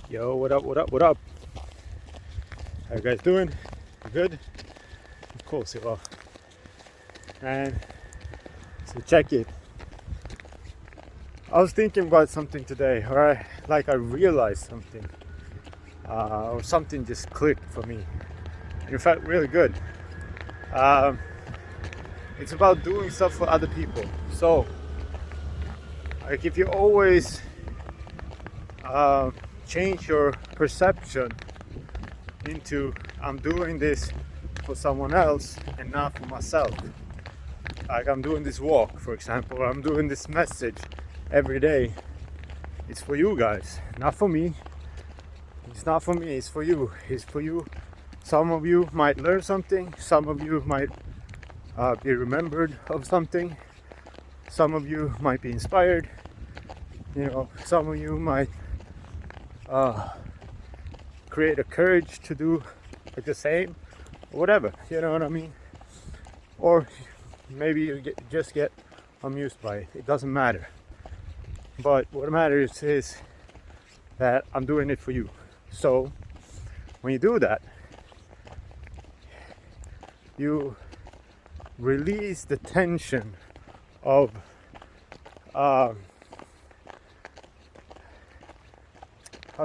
Yo, what up, what up, what up? How you guys doing? Good? Of course you are. And so check it. I was thinking about something today, or I realized something, or something just clicked for me. And it felt really good. It's about doing stuff for other people. So, like if you always change your perception into I'm doing this for someone else and not for myself. Like I'm doing this walk, for example, or I'm doing this message every day. It's for you guys, not for me. It's not for me, it's for you. It's for you. Some of you might learn something, some of you might be remembered of something, some of you might be inspired, some of you might create a courage to do like the same, or whatever, you know what I mean? Or maybe you just get amused by it. It doesn't matter. But what matters is that I'm doing it for you. So when you do that, you release the tension of how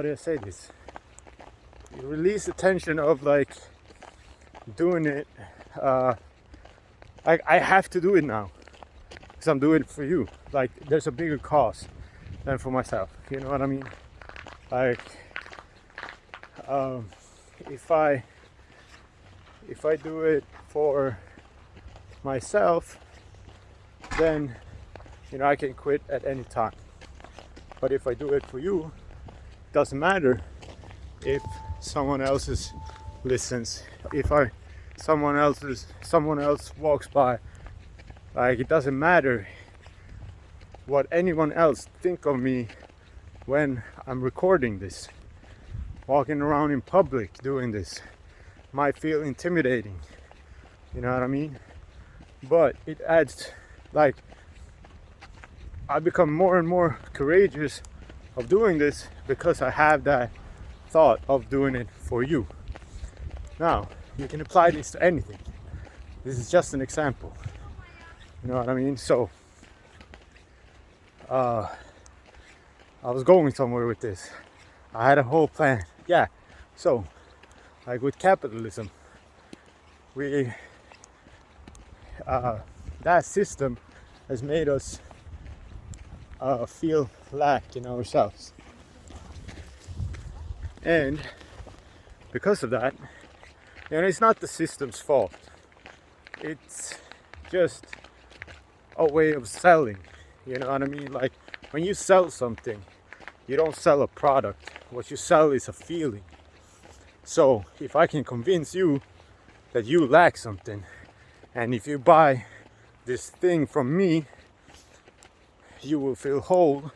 do I say this? You release the tension of like doing it. Like I have to do it now because I'm doing it for you. Like there's a bigger cause than for myself. You know what I mean? Like if I do it for myself, then I can quit at any time. But if I do it for you, it doesn't matter if someone else listens. If someone else walks by, like it doesn't matter what anyone else think of me when I'm recording this. Walking around in public doing this might feel intimidating, you know what I mean? But it adds, like, I become more and more courageous of doing this because I have that thought of doing it for you. Now, you can apply this to anything. This is just an example. You know what I mean? So, I was going somewhere with this. I had a whole plan. Yeah. So, like with capitalism, that system has made us feel lack in ourselves. And because of that, it's not the system's fault. It's just a way of selling. You know what I mean? Like when you sell something, you don't sell a product. What you sell is a feeling. So if I can convince you that you lack something, and if you buy this thing from me, you will feel whole,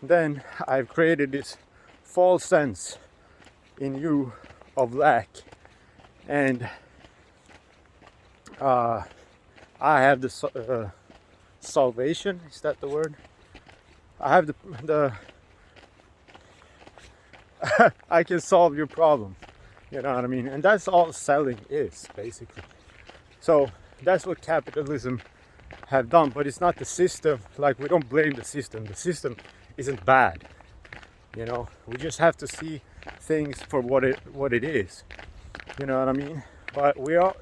then I've created this false sense in you of lack. And I have the salvation, is that the word? I have the I can solve your problem, you know what I mean? And that's all selling is, basically. So that's what capitalism have done, but it's not the system. Like we don't blame the system isn't bad, we just have to see things for what it is, you know what I mean? But we are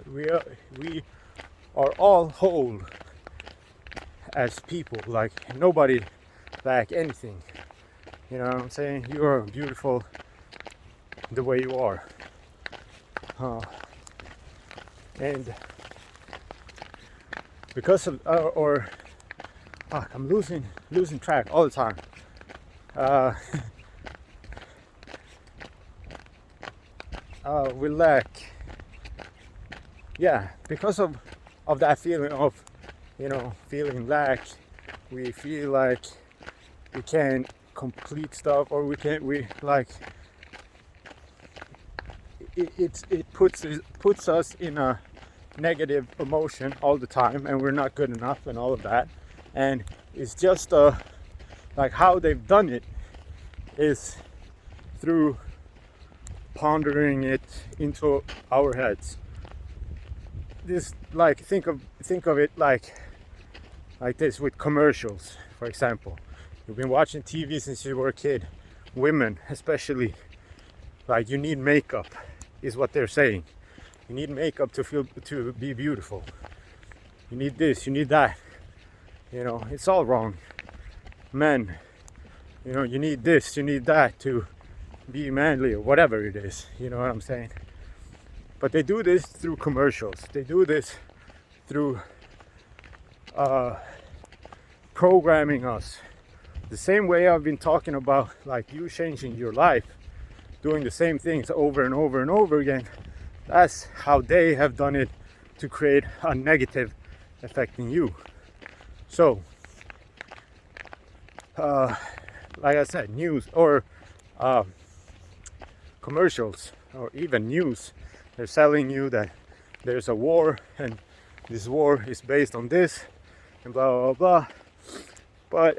all whole as people. Like nobody lack anything, you know what I'm saying? You are beautiful the way you are, and because of fuck, I'm losing track all the time. We lack, because of that feeling of feeling lack. We feel like we can't complete stuff, or we like it puts us in a negative emotion all the time, and we're not good enough and all of that. And it's just like how they've done it is through pondering it into our heads. This, like, think of it like this with commercials, for example. You've been watching TV since you were a kid. Women especially, like, you need makeup is what they're saying. You need makeup to be beautiful. You need this, you need that. It's all wrong. Men, you need this, you need that to be manly, or whatever it is. You know what I'm saying? But they do this through commercials. They do this through programming us. The same way I've been talking about, like, you changing your life, doing the same things over and over and over again. That's how they have done it to create a negative effect in you. So, like I said, news or commercials, or even news, they're selling you that there's a war and this war is based on this and blah blah blah. But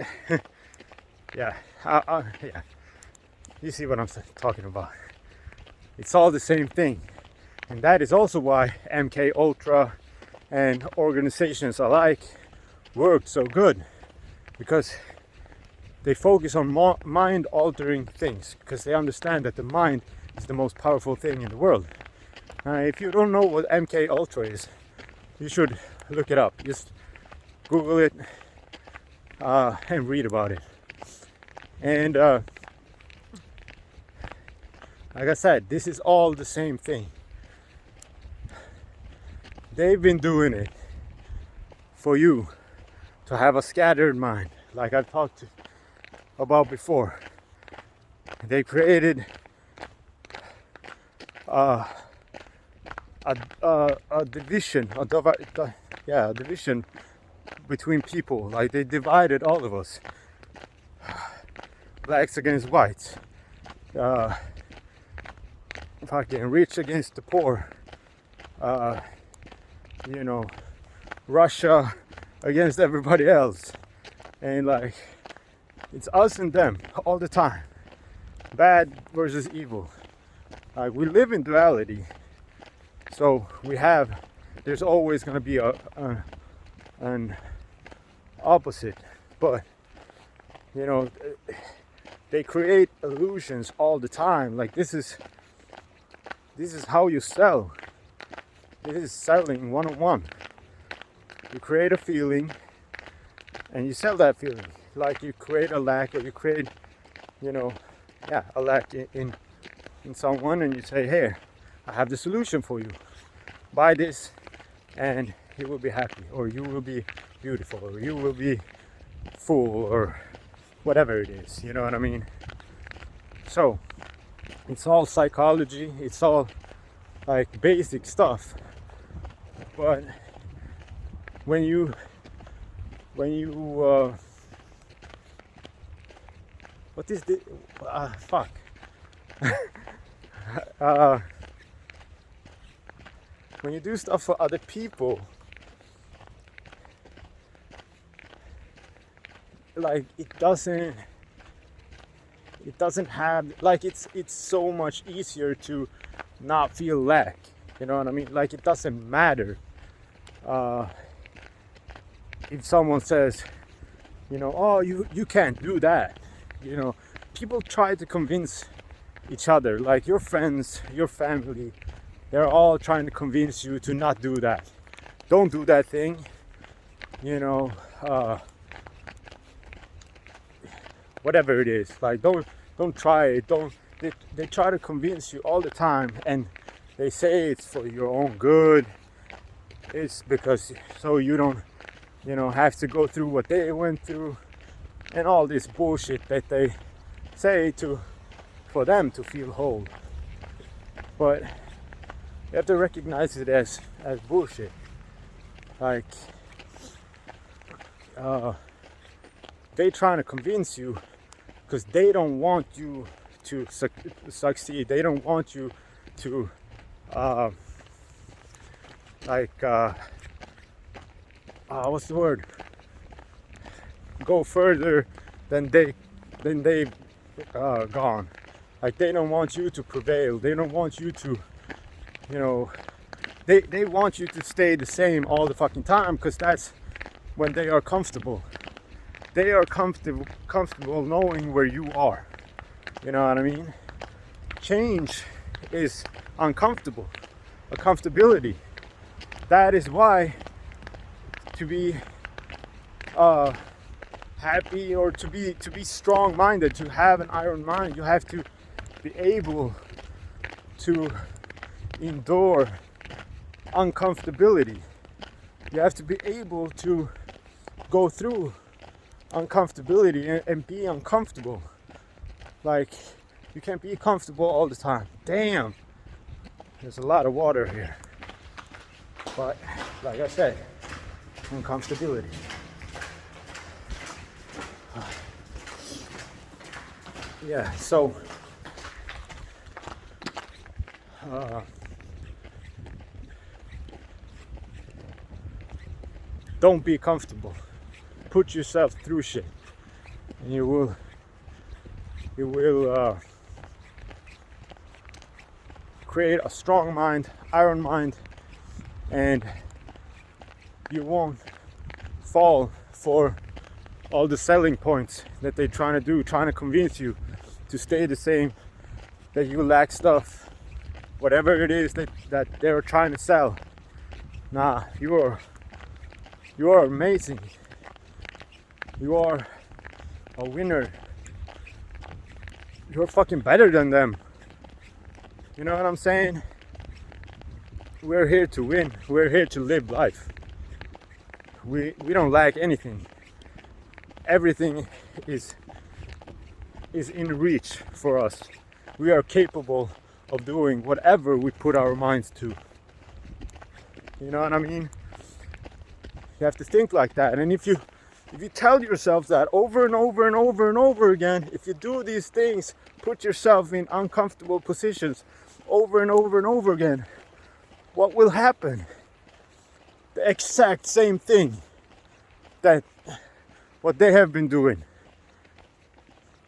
yeah, you see what I'm talking about. It's all the same thing, and that is also why MK Ultra and organizations alike worked so good, because they focus on mind altering things, because they understand that the mind is the most powerful thing in the world. If you don't know what MK Ultra is, you should look it up. Just Google it and read about it. And like I said, this is all the same thing. They've been doing it for you to have a scattered mind, like I've talked about before. They created a division, a division between people. Like, they divided all of us, blacks against whites, fucking rich against the poor, Russia against everybody else, and like, it's us and them all the time, bad versus evil. Like, we live in duality, so there's always going to be an opposite, but they create illusions all the time. Like, this is how you sell. This is selling 101. You create a feeling and you sell that feeling. Like, you create a lack, or you create a lack in someone, and you say, hey, I have the solution for you. Buy this and you will be happy, or you will be beautiful, or you will be full, or whatever it is. You know what I mean? So it's all psychology, it's all like basic stuff. But when you what is the fuck? When you do stuff for other people, like, it doesn't have, like, it's so much easier to not feel lack. You know what I mean? Like, it doesn't matter if someone says, oh, you can't do that. People try to convince each other, like your friends, your family, they're all trying to convince you to not do that. Don't do that thing. Whatever it is, like, don't try it. They try to convince you all the time, and they say it's for your own good. It's because so you don't have to go through what they went through, and all this bullshit that they say for them to feel whole. But you have to recognize it as bullshit. Like, they trying to convince you because they don't want you to succeed. They don't want you to what's the word? Go further than they've gone. Like, they don't want you to prevail. They don't want you to, you know, they want you to stay the same all the fucking time, because that's when they are comfortable. They are comfortable knowing where you are. You know what I mean? Change is uncomfortable. A comfortability. That is why to be happy, or to be strong-minded, to have an iron mind, you have to be able to endure uncomfortability. You have to be able to go through uncomfortability and be uncomfortable. Like, you can't be comfortable all the time. Damn, there's a lot of water here. But like I said, uncomfortability. Yeah, so don't be comfortable. Put yourself through shit, and you will create a strong mind, iron mind, and you won't fall for all the selling points that they're trying to do, trying to convince you to stay the same, that you lack stuff, whatever it is that they're trying to sell. Nah, you are amazing. You are a winner. You're fucking better than them. You know what I'm saying? We're here to win. We're here to live life. We don't lack anything. Everything is in reach for us. We are capable of doing whatever we put our minds to. You know what I mean? You have to think like that. And if you tell yourself that over and over and over and over again, if you do these things, put yourself in uncomfortable positions over and over and over again, what will happen? The exact same thing that what they have been doing,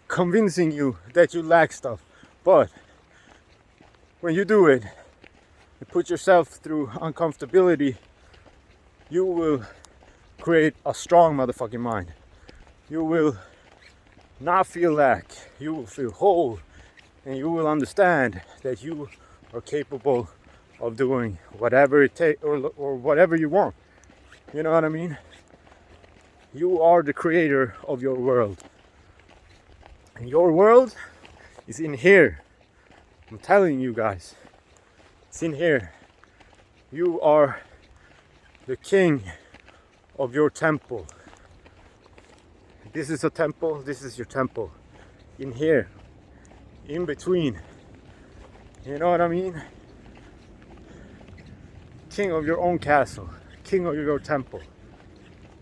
convincing you that you lack stuff. But when you do it, you put yourself through uncomfortability, you will create a strong motherfucking mind. You will not feel lack. You will feel whole, and you will understand that you are capable of doing whatever it takes, or whatever you want. You know what I mean? You are the creator of your world, and your world is in here. I'm telling you guys, it's in here. You are the king of your temple. This is a temple, this is your temple. In here, in between. You know what I mean? King of your own castle, king of your temple.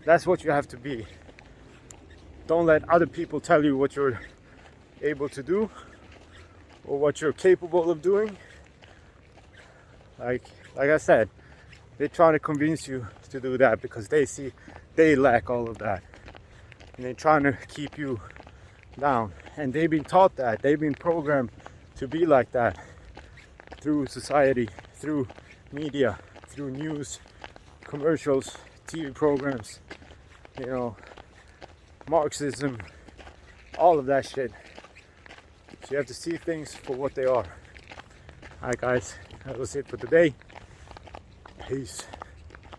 That's what you have to be. Don't let other people tell you what you're able to do or what you're capable of doing. Like I said, they're trying to convince you to do that because they see they lack all of that. And they're trying to keep you down. And they've been taught that. They've been programmed to be like that through society, through media, through news, commercials, TV programs, you know, Marxism, all of that shit. So you have to see things for what they are. Alright guys, that was it for today. Peace.